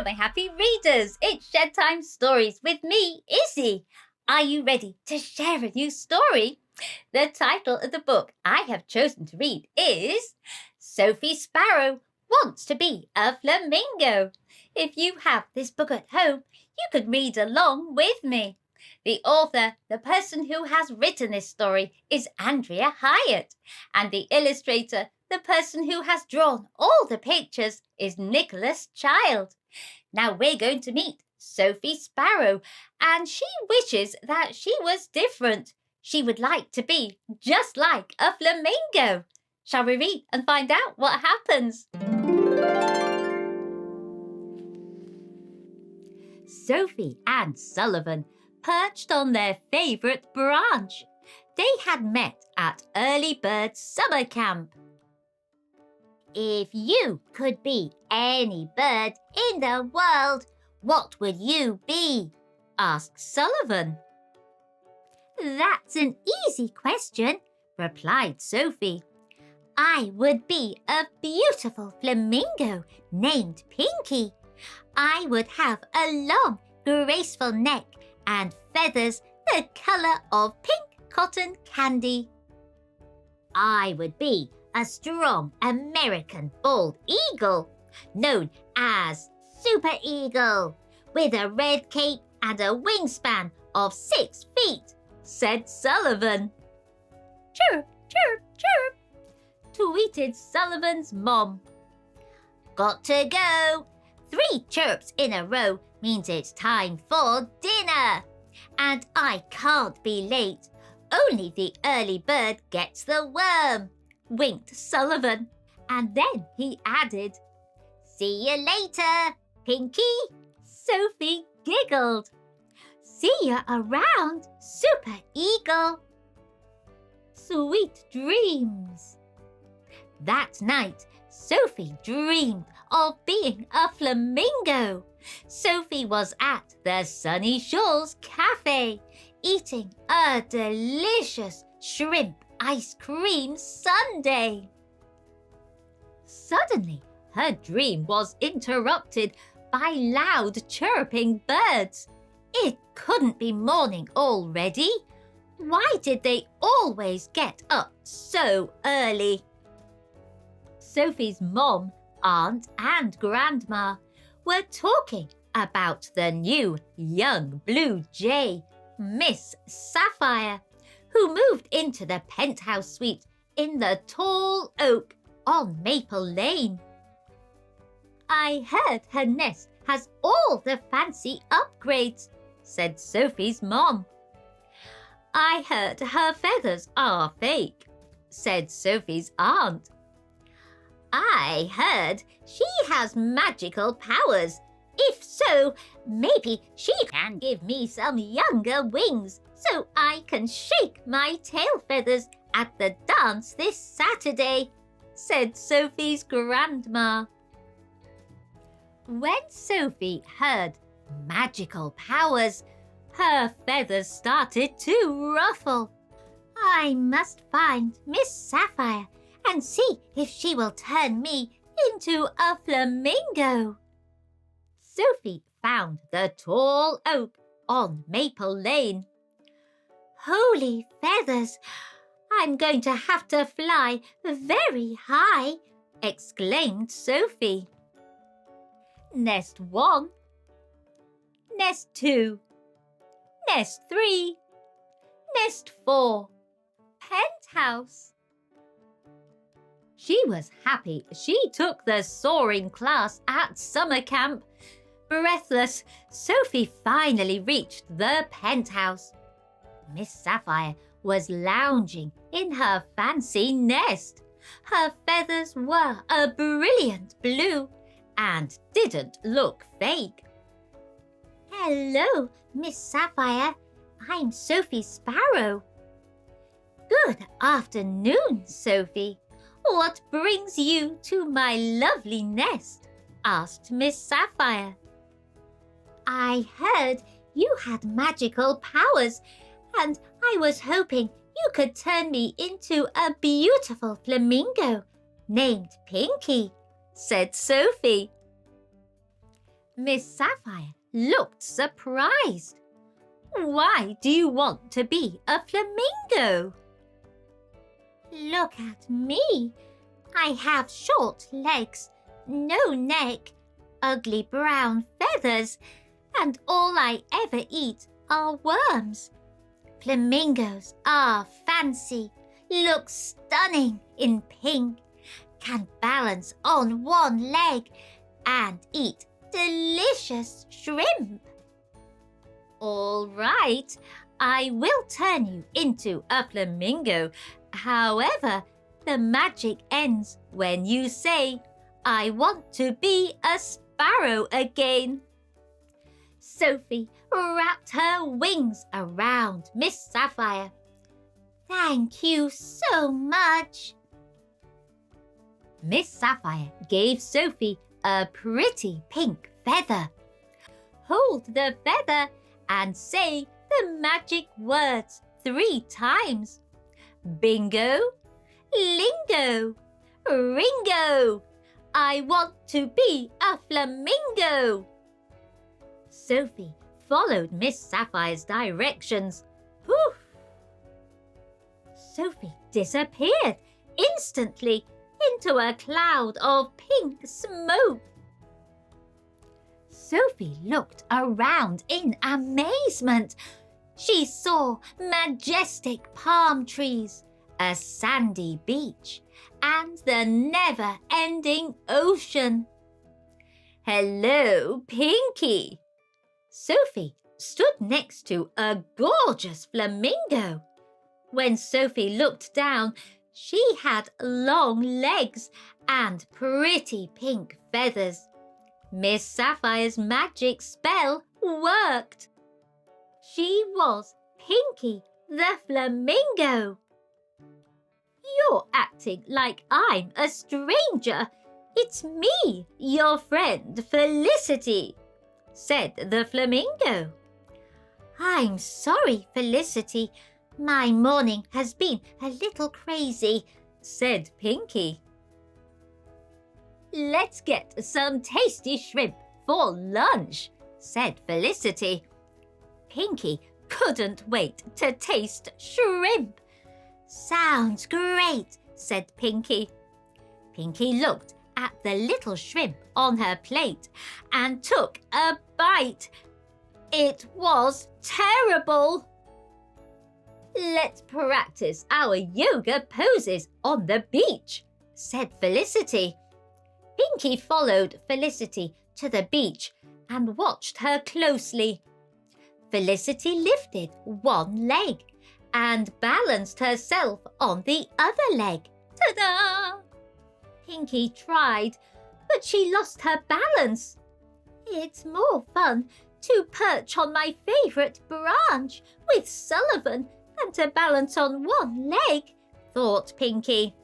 Hello, my happy readers. It's Shed Time Stories with me, Issy. Are you ready to share a new story? The title of the book I have chosen to read is Sophie Sparrow Wants to be a Flamingo. If you have this book at home, you could read along with me. The author, the person who has written this story, is Andrea Hyatt, and the illustrator, the person who has drawn all the pictures, is Nicholas Child. Now we're going to meet Sophie Sparrow, and she wishes that she was different. She would like to be just like a flamingo. Shall we read and find out what happens? Sophie and Sullivan perched on their favourite branch. They had met at Early Bird Summer Camp. If you could be any bird in the world, what would you be? Asked Sullivan. That's an easy question, replied Sophie. I would be a beautiful flamingo named Pinky. I would have a long, graceful neck and feathers the colour of pink cotton candy. I would be a strong American bald eagle, known as Super Eagle, with a red cape and a wingspan of 6 feet, said Sullivan. Chirp, chirp, chirp, tweeted Sullivan's mom. Got to go. 3 chirps in a row means it's time for dinner. And I can't be late. Only the early bird gets the worm, winked Sullivan. And then he added, See you later, Pinky. Sophie giggled. See you around, Super Eagle. Sweet dreams. That night, Sophie dreamed of being a flamingo. Sophie was at the Sunny Shores Cafe, eating a delicious shrimp ice cream sundae. Suddenly, her dream was interrupted by loud chirping birds. It couldn't be morning already. Why did they always get up so early? Sophie's mom, aunt and grandma were talking about the new young blue jay, Miss Saphire, who moved into the penthouse suite in the tall oak on Maple Lane. I heard her nest has all the fancy upgrades, said Sophie's mom. I heard her feathers are fake, said Sophie's aunt. I heard she has magical powers. If so, maybe she can give me some younger wings so I can shake my tail feathers at the dance this Saturday, said Sophie's grandma. When Sophie heard magical powers, her feathers started to ruffle. I must find Miss Saphire and see if she will turn me into a flamingo. Sophie found the tall oak on Maple Lane. Holy feathers! I'm going to have to fly very high, exclaimed Sophie. Nest 1, Nest 2, Nest 3, Nest 4, Penthouse. She was happy she took the soaring class at summer camp. Breathless, Sophie finally reached the penthouse. Miss Saphire was lounging in her fancy nest. Her feathers were a brilliant blue and didn't look fake. Hello, Miss Saphire. I'm Sophie Sparrow. Good afternoon, Sophie. What brings you to my lovely nest? Asked Miss Saphire. I heard you had magical powers, and I was hoping you could turn me into a beautiful flamingo named Pinky, said Sophie. Miss Saphire looked surprised. Why do you want to be a flamingo? Look at me. I have short legs, no neck, ugly brown feathers, and all I ever eat are worms. Flamingos are fancy, look stunning in pink, can balance on one leg, and eat delicious shrimp. All right, I will turn you into a flamingo. However, the magic ends when you say, I want to be a sparrow again. Sophie wrapped her wings around Miss Saphire. Thank you so much. Miss Saphire gave Sophie a pretty pink feather. Hold the feather and say the magic words 3 times. Bingo, Lingo, Ringo. I want to be a flamingo. Sophie followed Miss Saphire's directions. Poof! Sophie disappeared instantly into a cloud of pink smoke. Sophie looked around in amazement. She saw majestic palm trees, a sandy beach, and the never-ending ocean. Hello, Pinky. Sophie stood next to a gorgeous flamingo. When Sophie looked down, she had long legs and pretty pink feathers. Miss Saphire's magic spell worked. She was Pinky the Flamingo. You're acting like I'm a stranger. It's me, your friend Felicity, said the flamingo. I'm sorry, Felicity. My morning has been a little crazy, said Pinky. Let's get some tasty shrimp for lunch, said Felicity. Pinky couldn't wait to taste shrimp. Sounds great, said Pinky. Pinky looked at the little shrimp on her plate and took a bite. It was terrible. Let's practice our yoga poses on the beach, said Felicity. Pinky followed Felicity to the beach and watched her closely. Felicity lifted one leg and balanced herself on the other leg. Ta-da! Pinky tried, but she lost her balance. It's more fun to perch on my favourite branch with Sullivan than to balance on one leg, thought Pinky.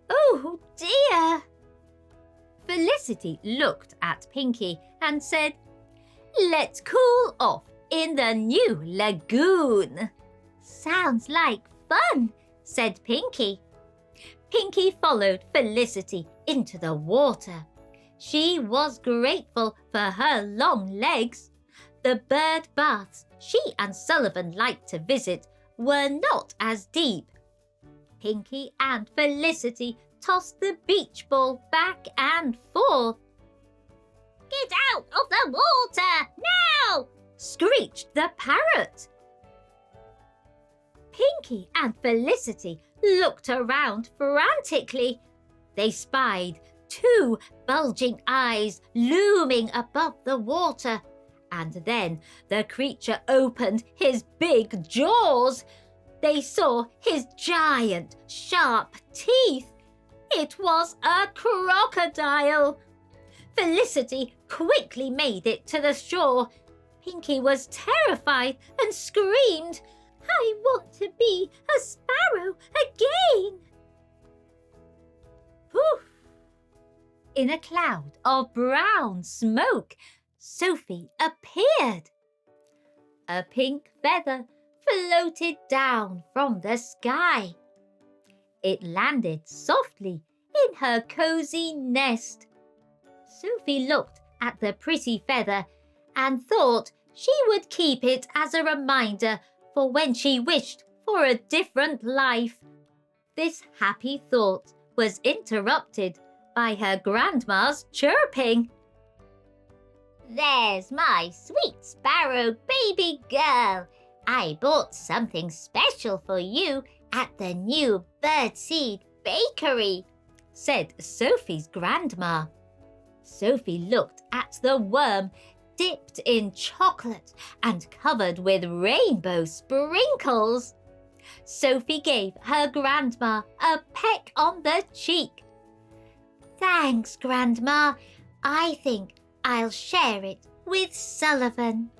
Oh dear! Felicity looked at Pinky and said, Let's cool off in the new lagoon. Sounds like fun, said Pinky. Pinky followed Felicity into the water. She was grateful for her long legs. The bird baths she and Sullivan liked to visit were not as deep. Pinky and Felicity tossed the beach ball back and forth. Get out of the water now! Screeched the parrot. Pinky and Felicity looked around frantically. They spied 2 bulging eyes looming above the water, and then the creature opened his big jaws. They saw his giant, sharp teeth. It was a crocodile. Felicity quickly made it to the shore. Pinky was terrified and screamed, I want to be a sparrow again. Poof! In a cloud of brown smoke, Sophie appeared. A pink feather floated down from the sky. It landed softly in her cozy nest. Sophie looked at the pretty feather and thought she would keep it as a reminder for when she wished for a different life. This happy thought was interrupted by her grandma's chirping. "There's my sweet sparrow baby girl. I bought something special for you at the new birdseed bakery," said Sophie's grandma. Sophie looked at the worm dipped in chocolate and covered with rainbow sprinkles. Sophie gave her grandma a peck on the cheek. "Thanks, Grandma. I think I'll share it with Sullivan."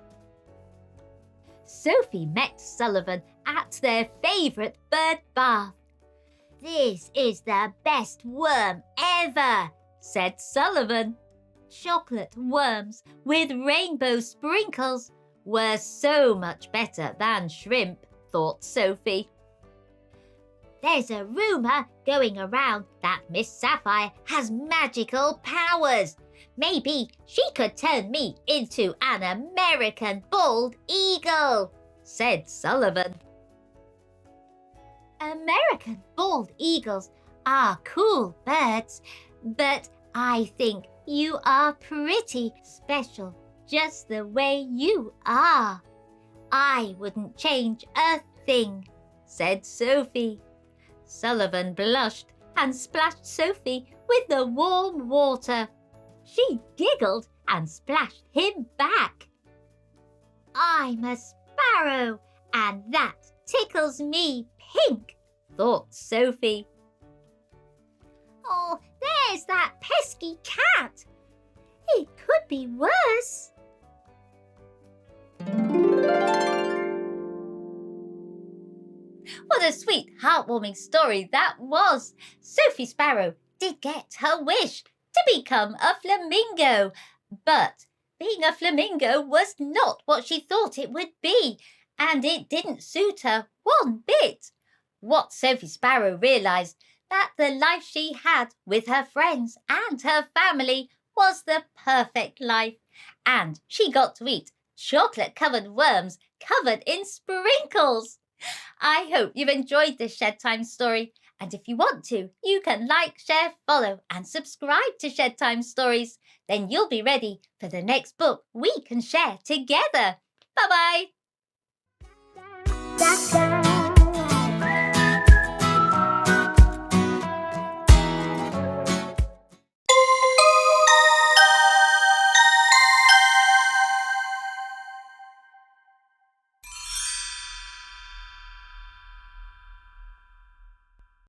Sophie met Sullivan at their favourite bird bath. "This is the best worm ever," said Sullivan. Chocolate worms with rainbow sprinkles were so much better than shrimp, thought Sophie. "There's a rumour going around that Miss Saphire has magical powers. Maybe she could turn me into an American bald eagle," said Sullivan. American bald eagles are cool birds, but I think you are pretty special just the way you are. I wouldn't change a thing," said Sophie. Sullivan blushed and splashed Sophie with the warm water. She giggled and splashed him back. "I'm a sparrow, and that tickles me pink," thought Sophie. "Oh, there's that pesky cat. It could be worse." What a sweet, heartwarming story that was. Sophie Sparrow did get her wish to become a flamingo, but being a flamingo was not what she thought it would be, and it didn't suit her one bit. What Sophie Sparrow realised that the life she had with her friends and her family was the perfect life, and she got to eat chocolate-covered worms covered in sprinkles. I hope you've enjoyed this Shed Time story, and if you want to, you can like, share, follow and subscribe to Shed Time Stories. Then you'll be ready for the next book we can share together. Bye-bye.